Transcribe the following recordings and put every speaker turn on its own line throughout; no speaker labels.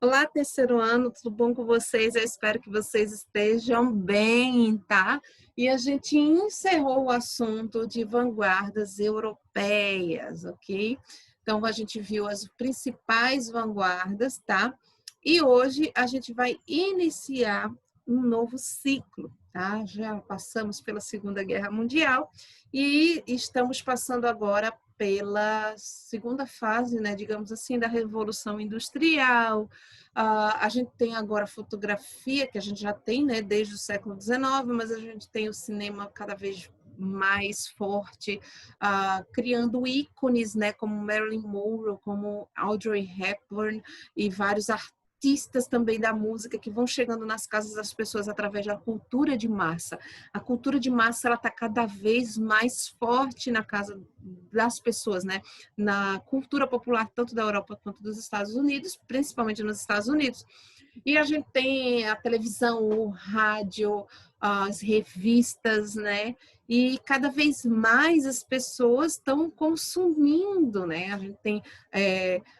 Olá, terceiro ano, tudo bom com vocês? Eu espero que vocês estejam bem, tá? E a gente encerrou o assunto de vanguardas europeias, ok? Então, a gente viu as principais vanguardas, tá? E hoje a gente vai iniciar um novo ciclo, tá? Já passamos pela Segunda Guerra Mundial e estamos passando agora pela segunda fase, né, digamos assim, da Revolução Industrial. A gente tem agora fotografia, que a gente já tem, né, desde o século XIX, mas a gente tem o cinema cada vez mais forte, criando ícones, né, como Marilyn Monroe, como Audrey Hepburn e vários artistas também da música que vão chegando nas casas das pessoas através da cultura de massa. A cultura de massa ela está cada vez mais forte na casa das pessoas, né? Na cultura popular tanto da Europa quanto dos Estados Unidos, principalmente nos Estados Unidos. E a gente tem a televisão, o rádio, as revistas, né? E cada vez mais as pessoas estão consumindo, né? A gente tem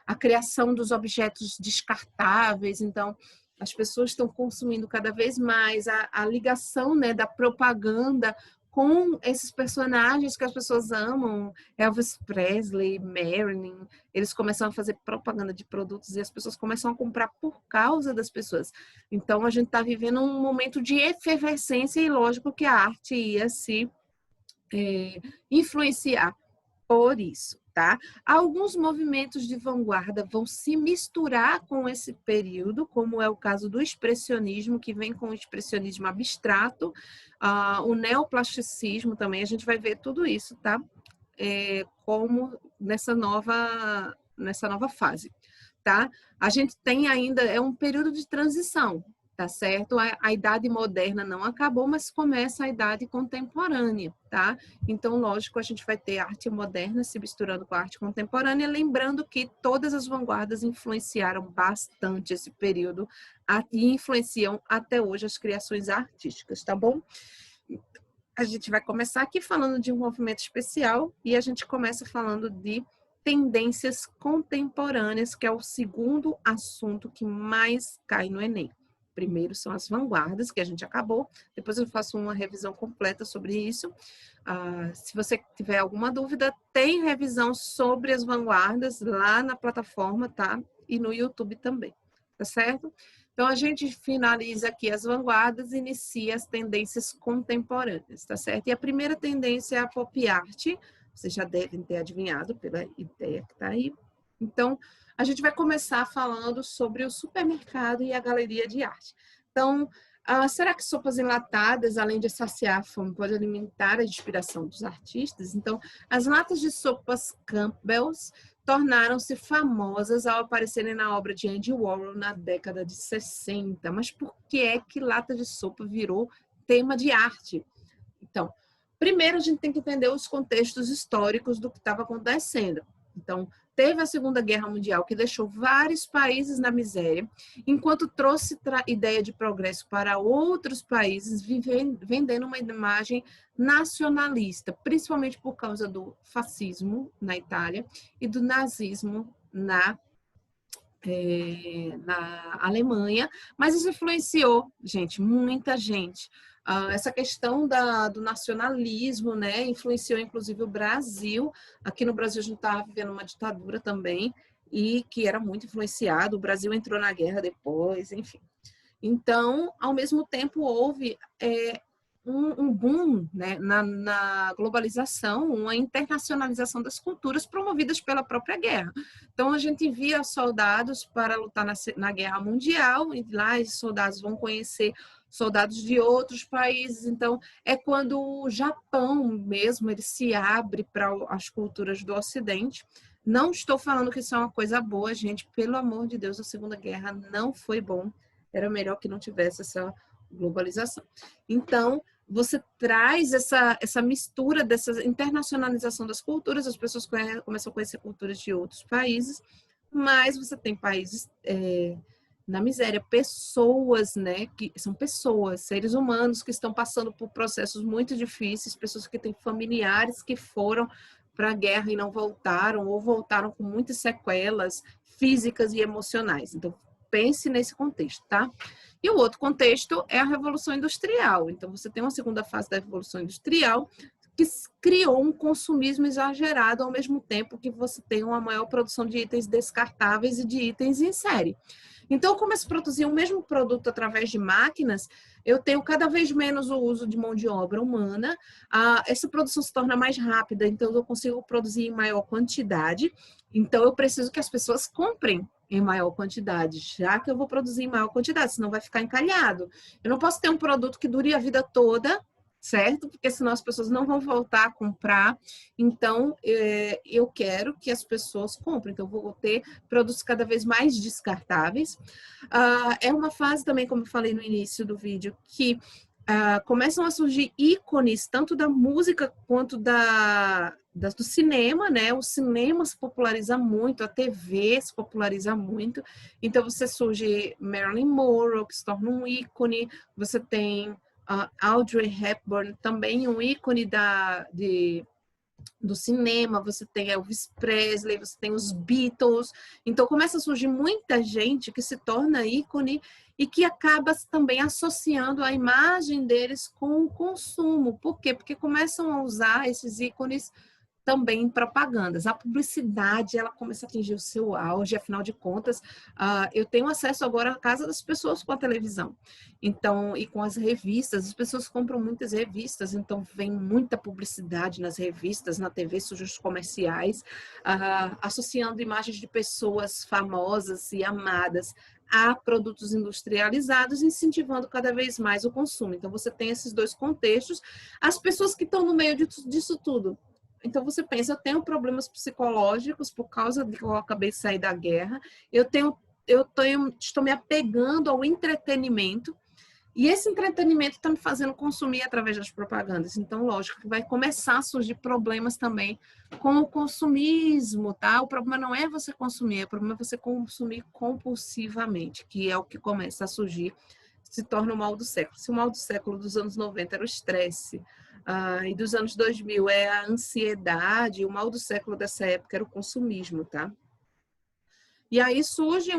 a criação dos objetos descartáveis, então as pessoas estão consumindo cada vez mais a ligação, né, da propaganda com esses personagens que as pessoas amam, Elvis Presley, Marilyn, eles começam a fazer propaganda de produtos e as pessoas começam a comprar por causa das pessoas. Então, a gente está vivendo um momento de efervescência e lógico que a arte ia se influenciar por isso, tá? Alguns movimentos de vanguarda vão se misturar com esse período, como é o caso do expressionismo, que vem com o expressionismo abstrato, o neoplasticismo também, a gente vai ver tudo isso, tá? Como nessa nova fase, tá? A gente tem ainda, é um período de transição, tá certo? A idade moderna não acabou, mas começa a idade contemporânea, tá? Então, lógico, a gente vai ter arte moderna se misturando com a arte contemporânea, lembrando que todas as vanguardas influenciaram bastante esse período e influenciam até hoje as criações artísticas, tá bom? A gente vai começar aqui falando de um movimento especial e a gente começa falando de tendências contemporâneas, que é o segundo assunto que mais cai no Enem. Primeiro são as vanguardas, que a gente acabou, depois eu faço uma revisão completa sobre isso. Se você tiver alguma dúvida, tem revisão sobre as vanguardas lá na plataforma, tá? E no YouTube também, tá certo? Então, a gente finaliza aqui as vanguardas e inicia as tendências contemporâneas, tá certo? E a primeira tendência é a pop art, vocês já devem ter adivinhado pela ideia que está aí. Então, a gente vai começar falando sobre o supermercado e a galeria de arte. Então, será que sopas enlatadas, além de saciar a fome, podem alimentar a inspiração dos artistas? Então, as latas de sopas Campbell's tornaram-se famosas ao aparecerem na obra de Andy Warhol na década de 60. Mas por que é que lata de sopa virou tema de arte? Então, primeiro a gente tem que entender os contextos históricos do que estava acontecendo. Então, teve a Segunda Guerra Mundial, que deixou vários países na miséria, enquanto trouxe ideia de progresso para outros países, vendendo uma imagem nacionalista, principalmente por causa do fascismo na Itália e do nazismo na Alemanha, mas isso influenciou, gente, muita gente. Essa questão do nacionalismo, né, influenciou inclusive o Brasil. Aqui no Brasil a gente estava vivendo uma ditadura também, e que era muito influenciado. O Brasil entrou na guerra depois, enfim. Então, ao mesmo tempo, houve um boom, né, na globalização, uma internacionalização das culturas promovidas pela própria guerra. Então, a gente envia soldados para lutar na Guerra Mundial, e lá esses soldados vão conhecer soldados de outros países. Então, é quando o Japão mesmo ele se abre para as culturas do Ocidente. Não estou falando que isso é uma coisa boa, gente. Pelo amor de Deus, a Segunda Guerra não foi bom. Era melhor que não tivesse essa globalização. Então, você traz essa mistura dessa internacionalização das culturas, as pessoas começam a conhecer culturas de outros países, mas você tem países na miséria, pessoas, né, que são pessoas, seres humanos que estão passando por processos muito difíceis, pessoas que têm familiares que foram para a guerra e não voltaram, ou voltaram com muitas sequelas físicas e emocionais. Então, pense nesse contexto, tá? E o outro contexto é a Revolução Industrial. Então, você tem uma segunda fase da Revolução Industrial que criou um consumismo exagerado ao mesmo tempo que você tem uma maior produção de itens descartáveis e de itens em série. Então, como se produzir o mesmo produto através de máquinas, eu tenho cada vez menos o uso de mão de obra humana, essa produção se torna mais rápida, então eu consigo produzir em maior quantidade, então eu preciso que as pessoas comprem em maior quantidade, já que eu vou produzir em maior quantidade, senão vai ficar encalhado. Eu não posso ter um produto que dure a vida toda, certo? Porque senão as pessoas não vão voltar a comprar. Então, eu quero que as pessoas comprem. Então, eu vou ter produtos cada vez mais descartáveis. É uma fase também, como eu falei no início do vídeo, que começam a surgir ícones, tanto da música quanto do cinema, né? O cinema se populariza muito, a TV se populariza muito. Então, você surge Marilyn Monroe, que se torna um ícone. Você tem Audrey Hepburn, também um ícone do cinema, você tem Elvis Presley, você tem os Beatles, então começa a surgir muita gente que se torna ícone e que acaba também associando a imagem deles com o consumo. Por quê? Porque começam a usar esses ícones também em propagandas. A publicidade, ela começa a atingir o seu auge, afinal de contas, eu tenho acesso agora à casa das pessoas com a televisão. Então, e com as revistas, as pessoas compram muitas revistas, então vem muita publicidade nas revistas, na TV, surgem os comerciais, associando imagens de pessoas famosas e amadas a produtos industrializados, incentivando cada vez mais o consumo. Então, você tem esses dois contextos. As pessoas que estão no meio disso tudo, então, você pensa, eu tenho problemas psicológicos por causa de que eu acabei de sair da guerra, estou me apegando ao entretenimento, e esse entretenimento está me fazendo consumir através das propagandas. Então, lógico que vai começar a surgir problemas também com o consumismo, tá? O problema não é você consumir, o problema é você consumir compulsivamente, que é o que começa a surgir, se torna o mal do século. Se o mal do século dos anos 90 era o estresse, e dos anos 2000 é a ansiedade, o mal do século dessa época era o consumismo, tá? E aí surge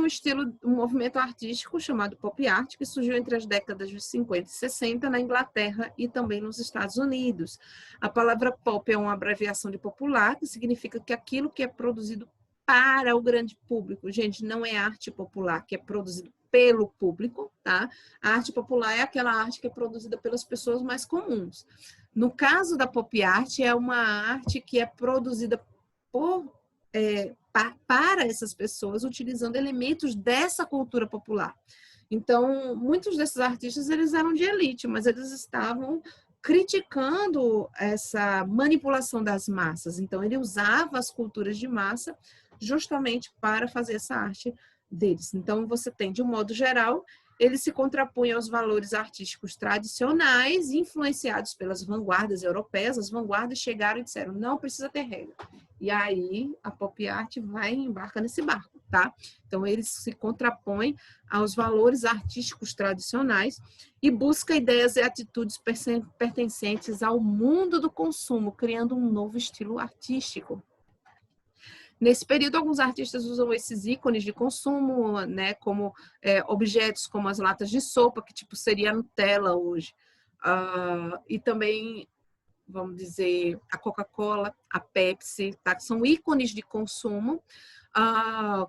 um movimento artístico chamado pop art, que surgiu entre as décadas de 50 e 60 na Inglaterra e também nos Estados Unidos. A palavra pop é uma abreviação de popular, que significa que aquilo que é produzido para o grande público. Gente, não é arte popular, que é produzido pelo público, tá? A arte popular é aquela arte que é produzida pelas pessoas mais comuns. No caso da pop art, é uma arte que é produzida para essas pessoas, utilizando elementos dessa cultura popular. Então, muitos desses artistas, eles eram de elite, mas eles estavam criticando essa manipulação das massas. Então, ele usava as culturas de massa justamente para fazer essa arte deles. Então, você tem, de um modo geral, ele se contrapunha aos valores artísticos tradicionais, influenciados pelas vanguardas europeias. As vanguardas chegaram e disseram, não precisa ter regra. E aí a pop art vai e embarca nesse barco, tá? Então, eles se contrapõem aos valores artísticos tradicionais e busca ideias e atitudes pertencentes ao mundo do consumo, criando um novo estilo artístico. Nesse período, alguns artistas usam esses ícones de consumo, né, como objetos como as latas de sopa, que tipo seria a Nutella hoje. E também, vamos dizer, a Coca-Cola, a Pepsi, tá? Que são ícones de consumo,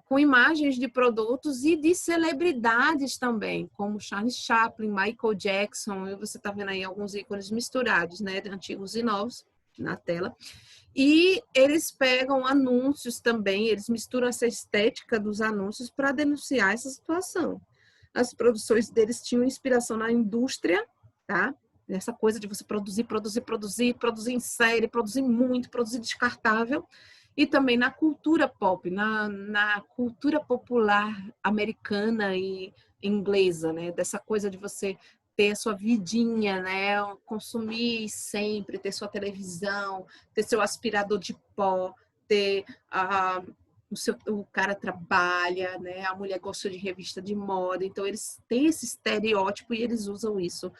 com imagens de produtos e de celebridades também, como Charles Chaplin, Michael Jackson, e você está vendo aí alguns ícones misturados, né, antigos e novos na tela. E eles pegam anúncios também, eles misturam essa estética dos anúncios para denunciar essa situação. As produções deles tinham inspiração na indústria, tá? Essa coisa de você produzir em série, produzir muito, produzir descartável, e também na cultura pop, na cultura popular americana e inglesa, né? Dessa coisa de você ter a sua vidinha, né? Consumir sempre, ter sua televisão, ter seu aspirador de pó, ter o cara trabalha, né? A mulher gosta de revista de moda, então eles têm esse estereótipo e eles usam isso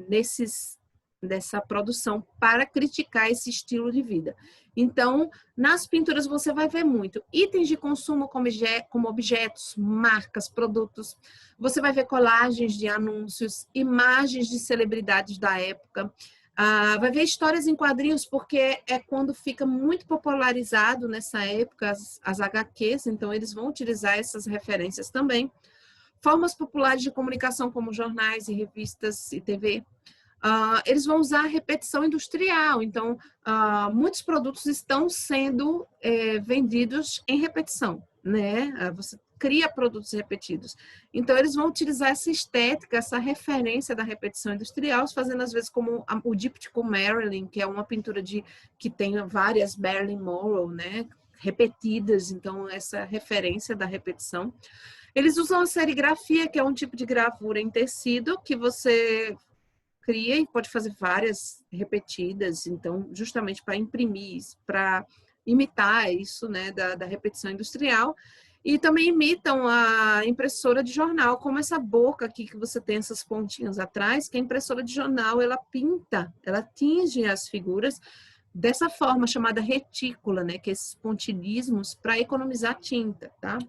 nesses dessa produção para criticar esse estilo de vida. Então, nas pinturas você vai ver muito itens de consumo como objetos, marcas, produtos. Você vai ver colagens de anúncios, imagens de celebridades da época. Vai ver histórias em quadrinhos, porque é quando fica muito popularizado nessa época as HQs, então eles vão utilizar essas referências também. Formas populares de comunicação como jornais e revistas e TV. Eles vão usar repetição industrial, então muitos produtos estão sendo vendidos em repetição, né? Você cria produtos repetidos. Então, eles vão utilizar essa estética, essa referência da repetição industrial, fazendo às vezes como o díptico Marilyn, que é uma pintura que tem várias Marilyn Monroe, né? Repetidas, então essa referência da repetição. Eles usam a serigrafia, que é um tipo de gravura em tecido que você cria e pode fazer várias repetidas, então, justamente para imprimir, para imitar isso, né, da repetição industrial. E também imitam a impressora de jornal, como essa boca aqui que você tem essas pontinhas atrás, que a impressora de jornal, ela pinta, ela tinge as figuras dessa forma chamada retícula, né, que é esses pontilhismos para economizar tinta, tá?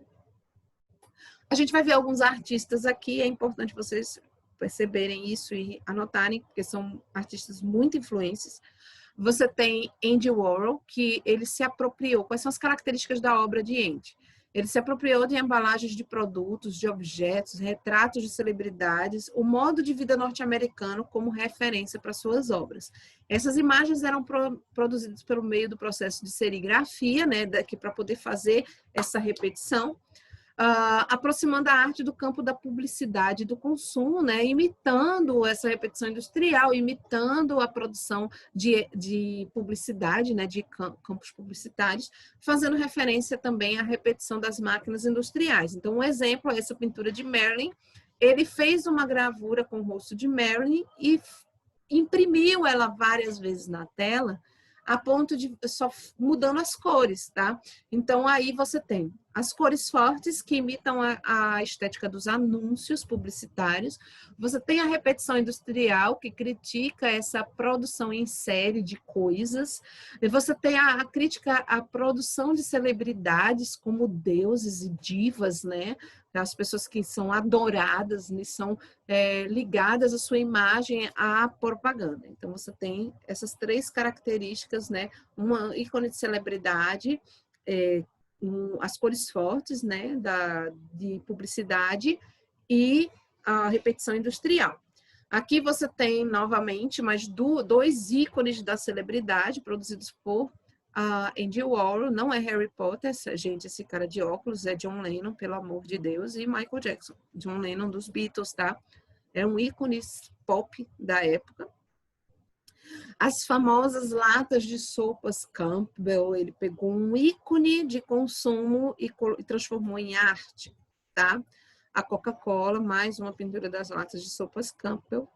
A gente vai ver alguns artistas aqui, é importante vocês perceberem isso e anotarem, porque são artistas muito influentes. Você tem Andy Warhol, que ele se apropriou. Quais são as características da obra de Andy? Ele se apropriou de embalagens de produtos, de objetos, retratos de celebridades, o modo de vida norte-americano como referência para suas obras. Essas imagens eram produzidas pelo meio do processo de serigrafia, né, para poder fazer essa repetição. Aproximando a arte do campo da publicidade e do consumo, né? Imitando essa repetição industrial, imitando a produção de publicidade, né? De campos publicitários, fazendo referência também à repetição das máquinas industriais. Então, um exemplo é essa pintura de Marilyn. Ele fez uma gravura com o rosto de Marilyn e imprimiu ela várias vezes na tela, a ponto de só mudando as cores, tá? Então, aí você tem as cores fortes, que imitam a estética dos anúncios publicitários. Você tem a repetição industrial, que critica essa produção em série de coisas. E você tem a crítica à produção de celebridades como deuses e divas, né? As pessoas que são adoradas, né? São ligadas a sua imagem à propaganda. Então, você tem essas três características, né? Uma ícone de celebridade, as cores fortes, né? De publicidade e a repetição industrial. Aqui você tem, novamente, mais dois ícones da celebridade produzidos por Andy Warhol. Não é Harry Potter, gente, esse cara de óculos é John Lennon, pelo amor de Deus, e Michael Jackson. John Lennon dos Beatles, tá? É um ícone pop da época. As famosas latas de sopas Campbell, ele pegou um ícone de consumo e transformou em arte, tá? A Coca-Cola, mais uma pintura das latas de sopas Campbell.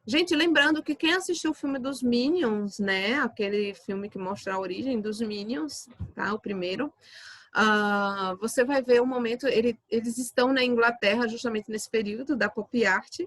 Gente, lembrando que quem assistiu o filme dos Minions, né? Aquele filme que mostra a origem dos Minions, tá? O primeiro. Você vai ver o momento, eles estão na Inglaterra justamente nesse período da pop art,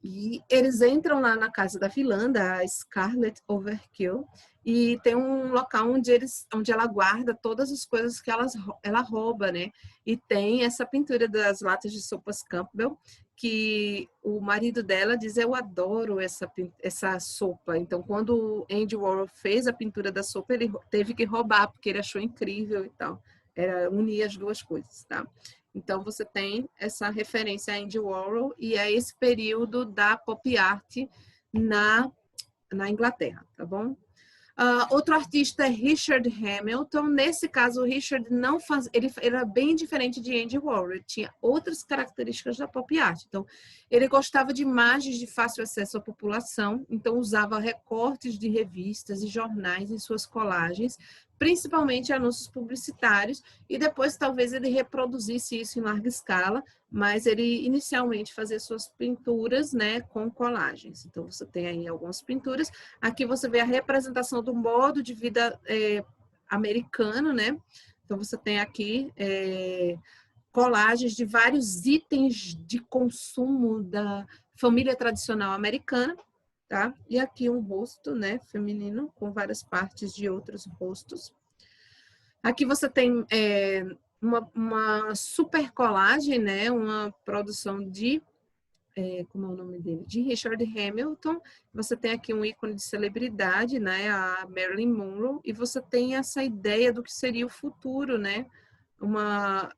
e eles entram lá na casa da vilã, da Scarlet Overkill, e tem um local onde ela guarda todas as coisas que ela rouba, né? E tem essa pintura das latas de sopas Campbell, que o marido dela diz: eu adoro essa sopa. Então, quando Andy Warhol fez a pintura da sopa, ele teve que roubar, porque ele achou incrível e tal. Era unir as duas coisas, tá? Então, você tem essa referência a Andy Warhol e a esse período da pop art na Inglaterra, tá bom? Outro artista é Richard Hamilton. Nesse caso, o Richard ele era bem diferente de Andy Warhol. Ele tinha outras características da pop art. Então, ele gostava de imagens de fácil acesso à população. Então, usava recortes de revistas e jornais em suas colagens, principalmente anúncios publicitários. E depois, talvez, ele reproduzisse isso em larga escala. Mas ele inicialmente fazia suas pinturas, né, com colagens. Então, você tem aí algumas pinturas. Aqui você vê a representação do modo de vida americano, né? Então, você tem aqui colagens de vários itens de consumo da família tradicional americana. tá? E aqui um rosto, né, feminino, com várias partes de outros rostos. Aqui você tem uma super colagem, né, uma produção de, como é o nome dele? De Richard Hamilton. Você tem aqui um ícone de celebridade, né, a Marilyn Monroe, e você tem essa ideia do que seria o futuro, né,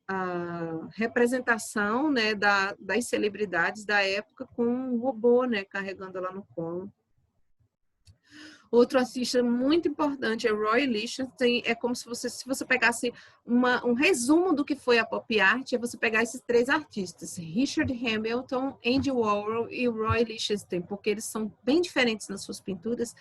a representação, né, das celebridades da época com um robô, né, carregando ela no colo. Outro artista muito importante é Roy Lichtenstein. É como se você pegasse um resumo do que foi a pop art, é você pegar esses três artistas, Richard Hamilton, Andy Warhol e Roy Lichtenstein, porque eles são bem diferentes nas suas pinturas,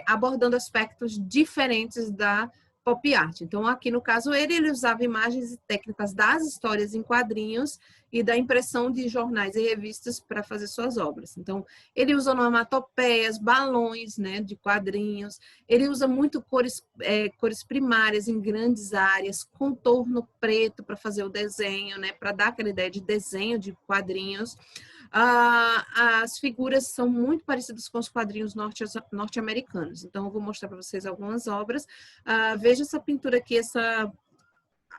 abordando aspectos diferentes da pop art. Então, aqui no caso, ele usava imagens e técnicas das histórias em quadrinhos e da impressão de jornais e revistas para fazer suas obras. Então, ele usa onomatopeias, balões, né, de quadrinhos. Ele usa muito cores primárias em grandes áreas, contorno preto para fazer o desenho, né, para dar aquela ideia de desenho de quadrinhos. As figuras são muito parecidas com os quadrinhos norte-americanos. Então, eu vou mostrar para vocês algumas obras. Veja essa pintura aqui,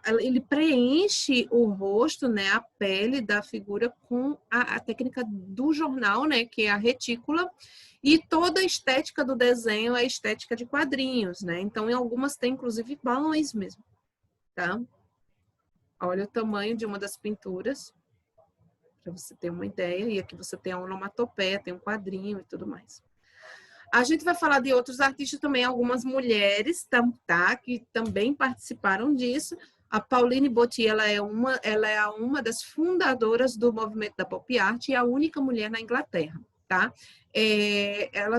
ele preenche o rosto, né, a pele da figura com a técnica do jornal, né, que é a retícula, e toda a estética do desenho é a estética de quadrinhos, né? Então, em algumas tem inclusive balões mesmo, tá? Olha o tamanho de uma das pinturas, para você ter uma ideia. E aqui você tem a onomatopeia, tem um quadrinho e tudo mais. A gente vai falar de outros artistas também, algumas mulheres, tá, que também participaram disso. A Pauline Botti, ela é uma das fundadoras do movimento da pop art e a única mulher na Inglaterra, tá?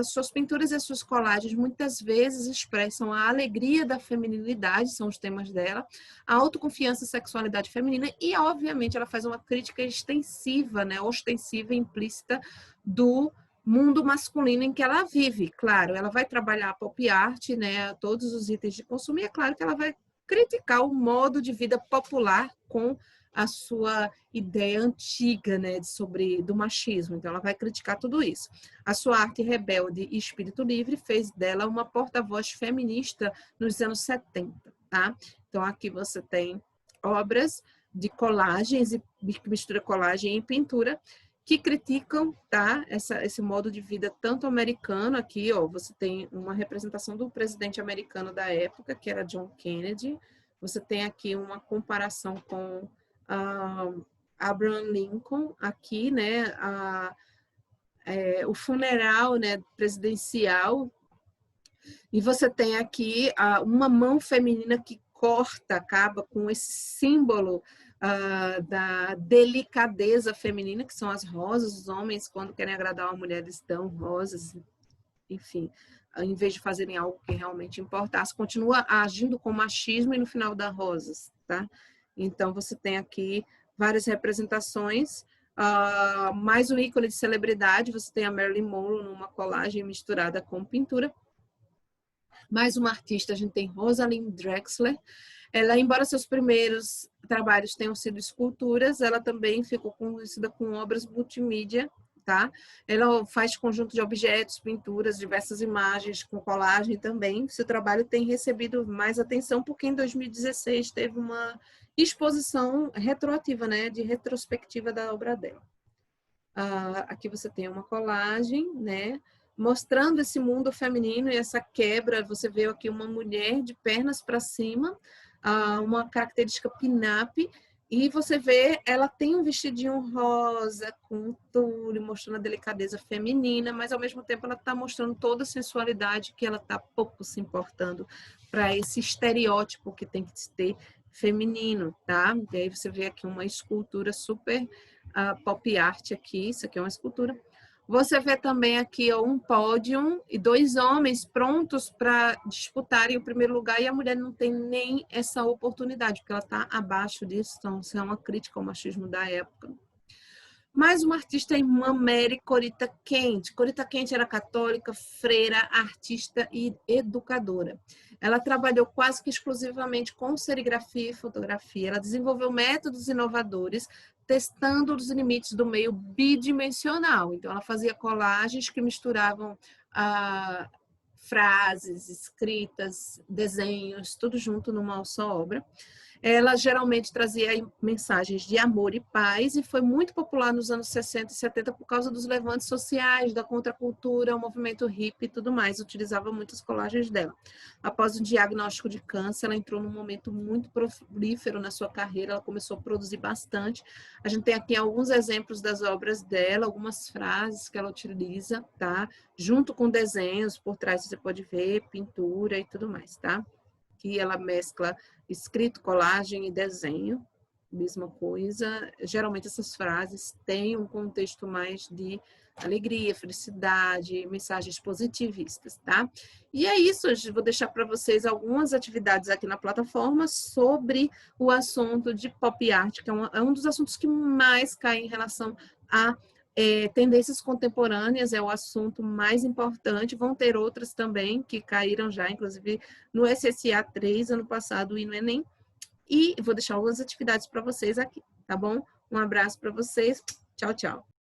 Suas pinturas e suas colagens muitas vezes expressam a alegria da feminilidade, são os temas dela, a autoconfiança e sexualidade feminina e, obviamente, ela faz uma crítica extensiva, né, ostensiva e implícita do mundo masculino em que ela vive. Claro, ela vai trabalhar a pop art, né, todos os itens de consumo, e é claro que ela vai criticar o modo de vida popular com a sua ideia antiga, né, do machismo. Então, ela vai criticar tudo isso. A sua arte rebelde e espírito livre fez dela uma porta-voz feminista nos anos 70, tá? Então, aqui você tem obras de colagens, e mistura colagem e pintura, que criticam, tá, esse modo de vida tanto americano. Aqui, ó, você tem uma representação do presidente americano da época, que era John Kennedy. Você tem aqui uma comparação com Abraham Lincoln, aqui, né, o funeral, né, presidencial. E você tem aqui uma mão feminina que corta, acaba com esse símbolo da delicadeza feminina, que são as rosas. Os homens, quando querem agradar uma mulher, eles dão rosas, enfim, em vez de fazerem algo que realmente importasse, continua agindo com machismo e no final dá rosas, tá? Então, você tem aqui várias representações, mais um ícone de celebridade. Você tem a Marilyn Monroe numa colagem misturada com pintura. Mais uma artista, a gente tem Rosalind Drexler. Ela, embora seus primeiros trabalhos tenham sido esculturas, ela também ficou conhecida com obras multimídia, tá? Ela faz conjunto de objetos, pinturas, diversas imagens, com colagem também. Seu trabalho tem recebido mais atenção porque em 2016 teve uma exposição retroativa, né, de retrospectiva da obra dela. Aqui você tem uma colagem, né, mostrando esse mundo feminino e essa quebra. Você vê aqui uma mulher de pernas para cima, uma característica pin-up, e você vê, ela tem um vestidinho rosa, com tule, mostrando a delicadeza feminina, mas ao mesmo tempo ela está mostrando toda a sensualidade que ela está pouco se importando para esse estereótipo que tem que ter feminino, tá? E aí você vê aqui uma escultura super pop art aqui, isso aqui é uma escultura. Você vê também aqui um pódio e dois homens prontos para disputarem o primeiro lugar, e a mulher não tem nem essa oportunidade, porque ela está abaixo disso. Então, isso é uma crítica ao machismo da época. Mais uma artista, a irmã Mary Corita Kent. Corita Kent era católica, freira, artista e educadora. Ela trabalhou quase que exclusivamente com serigrafia e fotografia. Ela desenvolveu métodos inovadores, testando os limites do meio bidimensional. Então, ela fazia colagens que misturavam frases, escritas, desenhos, tudo junto numa só obra. Ela geralmente trazia mensagens de amor e paz e foi muito popular nos anos 60 e 70 por causa dos levantes sociais, da contracultura, o movimento hippie e tudo mais. Utilizava muitas colagens dela. Após o diagnóstico de câncer, ela entrou num momento muito prolífero na sua carreira, ela começou a produzir bastante. A gente tem aqui alguns exemplos das obras dela, algumas frases que ela utiliza, tá? Junto com desenhos, por trás você pode ver, pintura e tudo mais, tá? Que ela mescla escrito, colagem e desenho, mesma coisa. Geralmente essas frases têm um contexto mais de alegria, felicidade, mensagens positivistas, tá? E é isso, hoje vou deixar para vocês algumas atividades aqui na plataforma sobre o assunto de pop art, que é um dos assuntos que mais cai em relação a tendências contemporâneas, é o assunto mais importante. Vão ter outras também que caíram já, inclusive no SSA 3 ano passado e no Enem. E vou deixar algumas atividades para vocês aqui, tá bom? Um abraço para vocês. Tchau, tchau.